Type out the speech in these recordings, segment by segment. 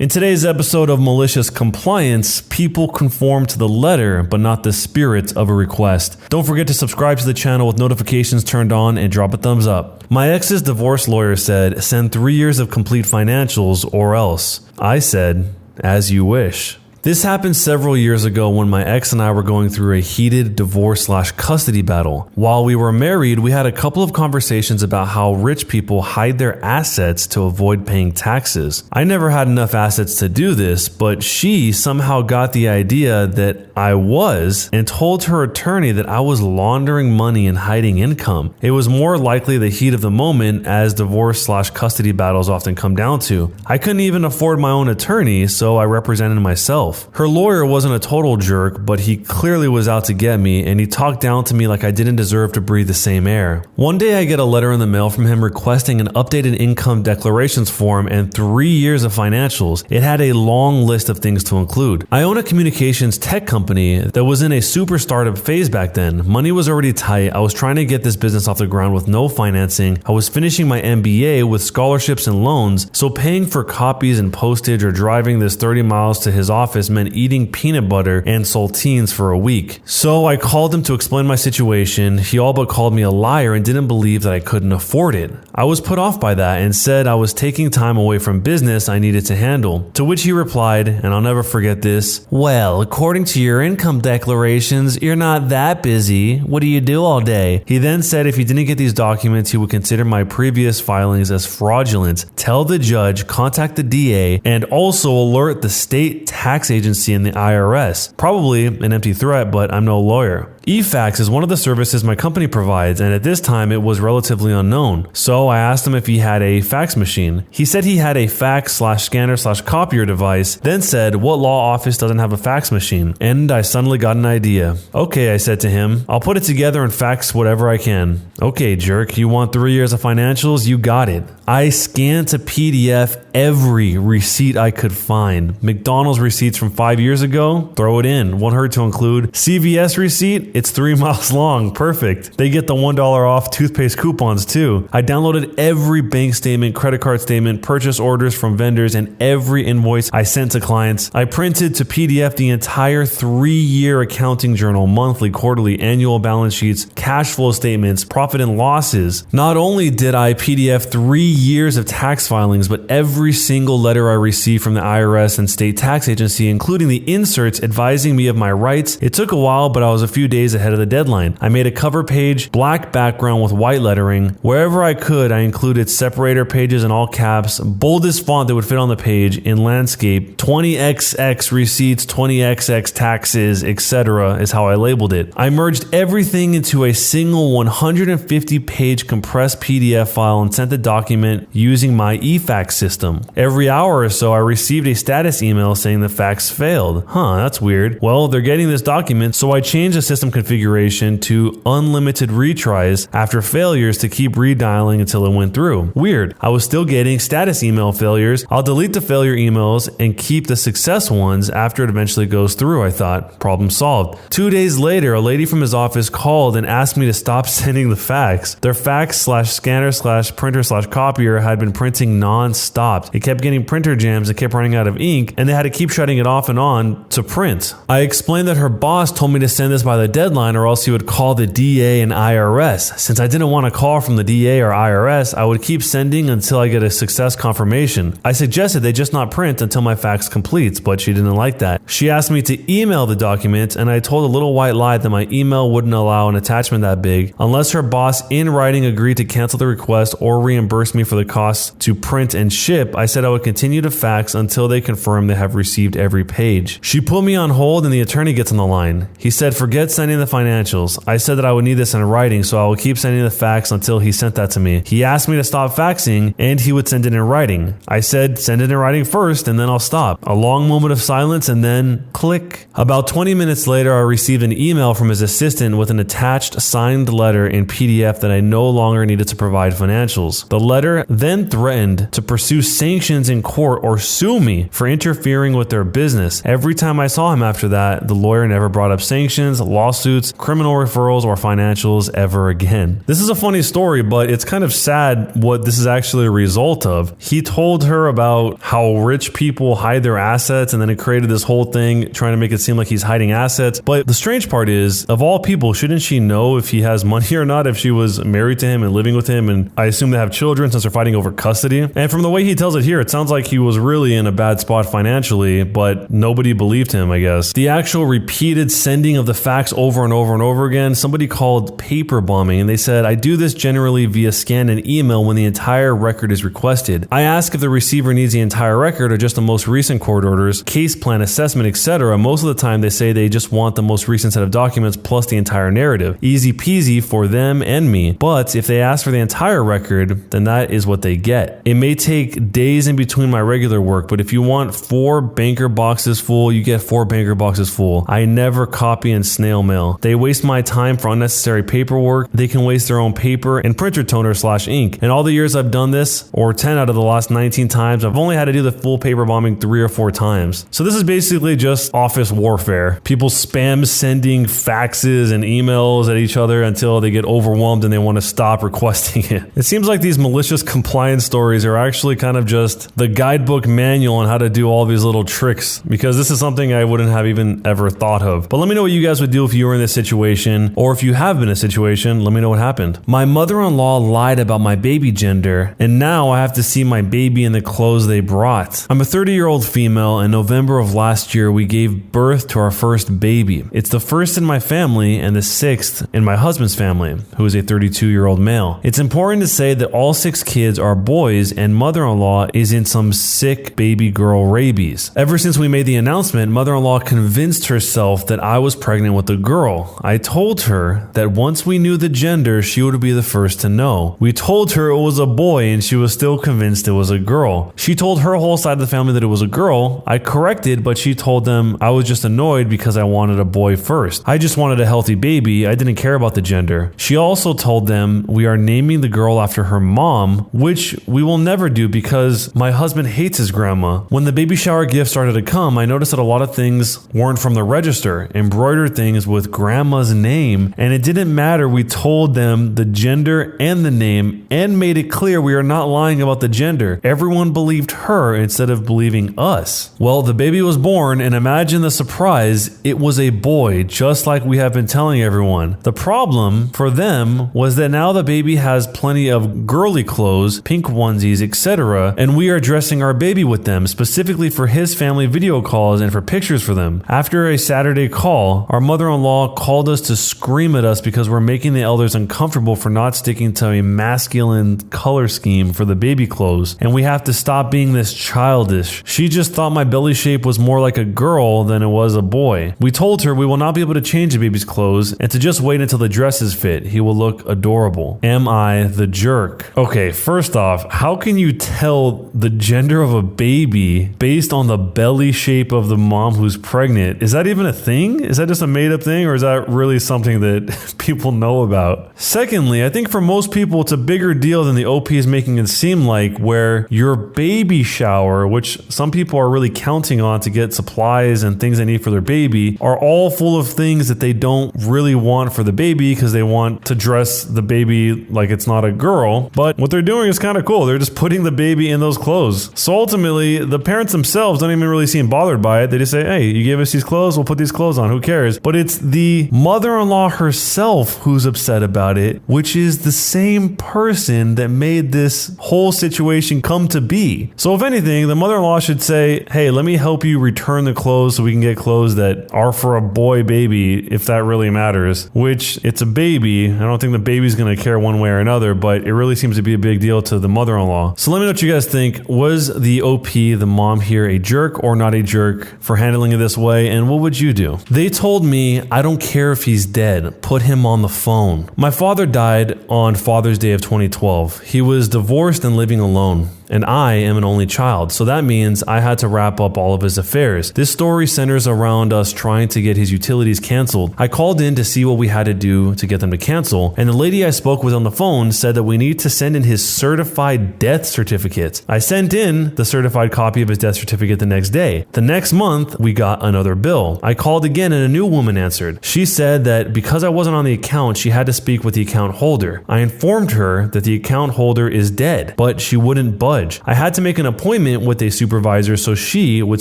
In today's episode of Malicious Compliance, people conform to the letter but not the spirit of a request. Don't forget to subscribe to the channel with notifications turned on and drop a thumbs up. My ex's divorce lawyer said, send 3 years of complete financials or else. I said, as you wish. This happened several years ago when my ex and I were going through a heated divorce/custody battle. While we were married, we had a couple of conversations about how rich people hide their assets to avoid paying taxes. I never had enough assets to do this, but she somehow got the idea that I was and told her attorney that I was laundering money and hiding income. It was more likely the heat of the moment, as divorce/custody battles often come down to. I couldn't even afford my own attorney, so I represented myself. Her lawyer wasn't a total jerk, but he clearly was out to get me, and he talked down to me like I didn't deserve to breathe the same air. One day I get a letter in the mail from him requesting an updated income declarations form and 3 years of financials. It had a long list of things to include. I own a communications tech company that was in a super startup phase back then. Money was already tight. I was trying to get this business off the ground with no financing. I was finishing my MBA with scholarships and loans, so paying for copies and postage or driving this 30 miles to his office meant eating peanut butter and saltines for a week. So I called him to explain my situation. He all but called me a liar and didn't believe that I couldn't afford it. I was put off by that and said I was taking time away from business I needed to handle. To which he replied, and I'll never forget this, well, according to your income declarations, you're not that busy. What do you do all day? He then said if he didn't get these documents, he would consider my previous filings as fraudulent, tell the judge, contact the DA, and also alert the state tax agency and the IRS. Probably an empty threat, but I'm no lawyer. eFax is one of the services my company provides, and at this time it was relatively unknown. So I asked him if he had a fax machine. He said he had a fax/scanner/copier device, then said, what law office doesn't have a fax machine? And I suddenly got an idea. Okay, I said to him, I'll put it together and fax whatever I can. Okay, jerk, you want 3 years of financials? You got it. I scanned to PDF every receipt I could find. McDonald's receipts from 5 years ago? Throw it in. Won't hurt to include. CVS receipt? It's 3 miles long. Perfect. They get the $1 off toothpaste coupons too. I downloaded every bank statement, credit card statement, purchase orders from vendors, and every invoice I sent to clients. I printed to PDF the entire 3-year accounting journal, monthly, quarterly, annual balance sheets, cash flow statements, profit and losses. Not only did I PDF 3 years of tax filings, but every single letter I received from the IRS and state tax agency, including the inserts advising me of my rights. It took a while, but I was a few days ahead of the deadline. I made a cover page, black background with white lettering. Wherever I could, I included separator pages in all caps, boldest font that would fit on the page, in landscape, 20XX receipts, 20XX taxes, etc. is how I labeled it. I merged everything into a single 150-page compressed PDF file and sent the document using my eFax system. Every hour or so, I received a status email saying the fax failed. That's weird. Well, they're getting this document, so I changed the system configuration to unlimited retries after failures to keep redialing until it went through. Weird. I was still getting status email failures. I'll delete the failure emails and keep the success ones after it eventually goes through, I thought. Problem solved. 2 days later, a lady from his office called and asked me to stop sending the fax. Their fax/scanner/printer/copier had been printing non-stop. It kept getting printer jams, it kept running out of ink, and they had to keep shutting it off and on to print. I explained that her boss told me to send this by the deadline or else he would call the DA and IRS. Since I didn't want a call from the DA or IRS, I would keep sending until I get a success confirmation. I suggested they just not print until my fax completes, but she didn't like that. She asked me to email the document, and I told a little white lie that my email wouldn't allow an attachment that big unless her boss in writing agreed to cancel the request or reimburse me for the costs to print and ship. I said I would continue to fax until they confirm they have received every page. She put me on hold and the attorney gets on the line. He said, forget sending the financials. I said that I would need this in writing, so I would keep sending the fax until he sent that to me. He asked me to stop faxing and he would send it in writing. I said, send it in writing first and then I'll stop. A long moment of silence and then click. About 20 minutes later, I received an email from his assistant with an attached signed letter in PDF that I no longer needed to provide financials. The letter then threatened to pursue sanctions in court or sue me for interfering with their business. Every time I saw him after that, the lawyer never brought up sanctions, lawsuits, lawsuits, criminal referrals, or financials ever again. This is a funny story, but it's kind of sad what this is actually a result of. He told her about how rich people hide their assets, and then it created this whole thing trying to make it seem like he's hiding assets. But the strange part is, of all people, shouldn't she know if he has money or not, if she was married to him and living with him, and I assume they have children since they're fighting over custody? And from the way he tells it here, it sounds like he was really in a bad spot financially, but nobody believed him, I guess. The actual repeated sending of the fax over and over and over again, somebody called paper bombing, and they said, I do this generally via scan and email when the entire record is requested. I ask if the receiver needs the entire record or just the most recent court orders, case plan, assessment, etc. Most of the time they say they just want the most recent set of documents plus the entire narrative. Easy peasy for them and me. But if they ask for the entire record, then that is what they get. It may take days in between my regular work, but if you want 4 banker boxes full, you get 4 banker boxes full. I never copy and snail mail. They waste my time for unnecessary paperwork. They can waste their own paper and printer toner / ink. In all the years I've done this, or 10 out of the last 19 times, I've only had to do the full paper bombing 3 or 4 times. So this is basically just office warfare. People spam sending faxes and emails at each other until they get overwhelmed and they want to stop requesting it. It seems like these malicious compliance stories are actually kind of just the guidebook manual on how to do all these little tricks, because this is something I wouldn't have even ever thought of. But let me know what you guys would do if you were in this situation, or if you have been in a situation, let me know what happened. My mother-in-law lied about my baby gender, and now I have to see my baby in the clothes they brought. I'm a 30-year-old female. In November of last year, we gave birth to our first baby. It's the first in my family and the 6th in my husband's family, who is a 32-year-old male. It's important to say that all 6 kids are boys, and mother-in-law is in some sick baby girl rabies. Ever since we made the announcement, mother-in-law convinced herself that I was pregnant with a girl. I told her that once we knew the gender, she would be the first to know. We told her it was a boy, and she was still convinced it was a girl. She told her whole side of the family that it was a girl. I corrected, but she told them I was just annoyed because I wanted a boy first. I just wanted a healthy baby. I didn't care about the gender. She also told them we are naming the girl after her mom, which we will never do because my husband hates his grandma. When the baby shower gifts started to come, I noticed that a lot of things weren't from the register, embroidered things with grandma's name, and it didn't matter. We told them the gender and the name and made it clear we are not lying about the gender. Everyone believed her instead of believing us. Well, the baby was born, and imagine the surprise, it was a boy, just like we have been telling everyone. The problem for them was that now the baby has plenty of girly clothes, pink onesies, etc., and we are dressing our baby with them, specifically for his family video calls and for pictures for them. After a Saturday call, our mother-in-law called us to scream at us because we're making the elders uncomfortable for not sticking to a masculine color scheme for the baby clothes, and we have to stop being this childish. She just thought my belly shape was more like a girl than it was a boy. We told her we will not be able to change the baby's clothes and to just wait until the dresses fit. He will look adorable. Am I the jerk? Okay, first off, how can you tell the gender of a baby based on the belly shape of the mom who's pregnant? Is that even a thing? Is that just a made-up thing, or is that really something that people know about? Secondly, I think for most people it's a bigger deal than the OP is making it seem like, where your baby shower, which some people are really counting on to get supplies and things they need for their baby, are all full of things that they don't really want for the baby because they want to dress the baby like it's not a girl. But what they're doing is kind of cool. They're just putting the baby in those clothes. So ultimately, the parents themselves don't even really seem bothered by it. They just say, hey, you gave us these clothes, we'll put these clothes on. Who cares? But it's the mother-in-law herself who's upset about it, which is the same person that made this whole situation come to be. So if anything, the mother-in-law should say, hey, let me help you return the clothes so we can get clothes that are for a boy baby, if that really matters, which it's a baby. I don't think the baby's going to care one way or another, but it really seems to be a big deal to the mother-in-law. So let me know what you guys think. Was the OP, the mom here, a jerk or not a jerk for handling it this way? And what would you do? They told me, I don't care if he's dead. Put him on the phone. My father died on Father's Day of 2012. He was divorced and living alone. and I am an only child, so that means I had to wrap up all of his affairs. This story centers around us trying to get his utilities canceled. I called in to see what we had to do to get them to cancel, and the lady I spoke with on the phone said that we need to send in his certified death certificate. I sent in the certified copy of his death certificate the next day. The next month, we got another bill. I called again and a new woman answered. She said that because I wasn't on the account, she had to speak with the account holder. I informed her that the account holder is dead, but she wouldn't budge. I had to make an appointment with a supervisor so she would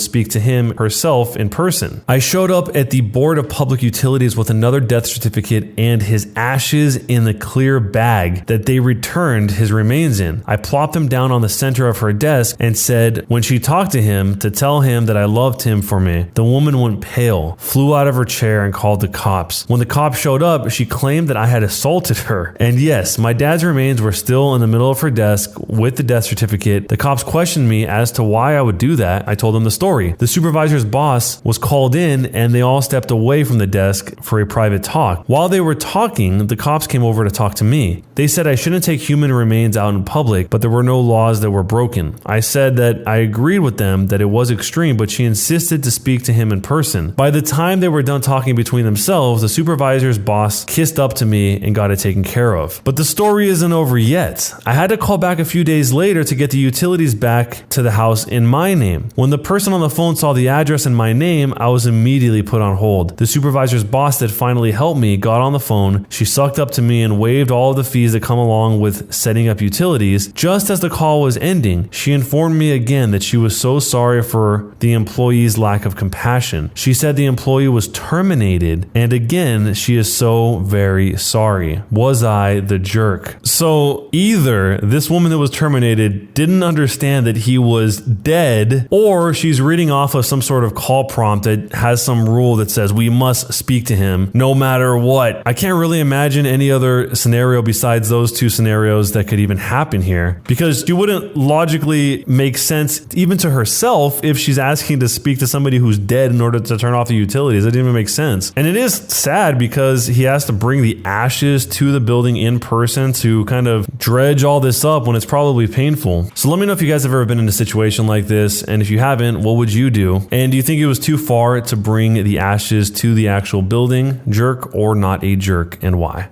speak to him herself in person. I showed up at the Board of Public Utilities with another death certificate and his ashes in the clear bag that they returned his remains in. I plopped them down on the center of her desk and said when she talked to him to tell him that I loved him for me. The woman went pale, flew out of her chair and called the cops. When the cops showed up, she claimed that I had assaulted her. And yes, my dad's remains were still in the middle of her desk with the death certificate. The cops questioned me as to why I would do that. I told them the story. The supervisor's boss was called in and they all stepped away from the desk for a private talk. While they were talking, the cops came over to talk to me. They said I shouldn't take human remains out in public, but there were no laws that were broken. I said that I agreed with them that it was extreme, but she insisted to speak to him in person. By the time they were done talking between themselves, the supervisor's boss kissed up to me and got it taken care of. But the story isn't over yet. I had to call back a few days later to get the utilities back to the house in my name. When the person on the phone saw the address in my name, I was immediately put on hold. The supervisor's boss that finally helped me got on the phone. She sucked up to me and waived all of the fees that come along with setting up utilities. Just as the call was ending, she informed me again that she was so sorry for the employee's lack of compassion. She said the employee was terminated, and again, she is so very sorry. Was I the jerk? So either this woman that was terminated didn't understand that he was dead, or she's reading off of some sort of call prompt that has some rule that says we must speak to him no matter what. I can't really imagine any other scenario besides those two scenarios that could even happen here, because she wouldn't logically make sense even to herself if she's asking to speak to somebody who's dead in order to turn off the utilities. It didn't even make sense. And it is sad because he has to bring the ashes to the building in person to kind of dredge all this up when it's probably painful. So let me know if you guys have ever been in a situation like this, and if you haven't, what would you do? And do you think it was too far to bring the ashes to the actual building? Jerk or not a jerk, and why?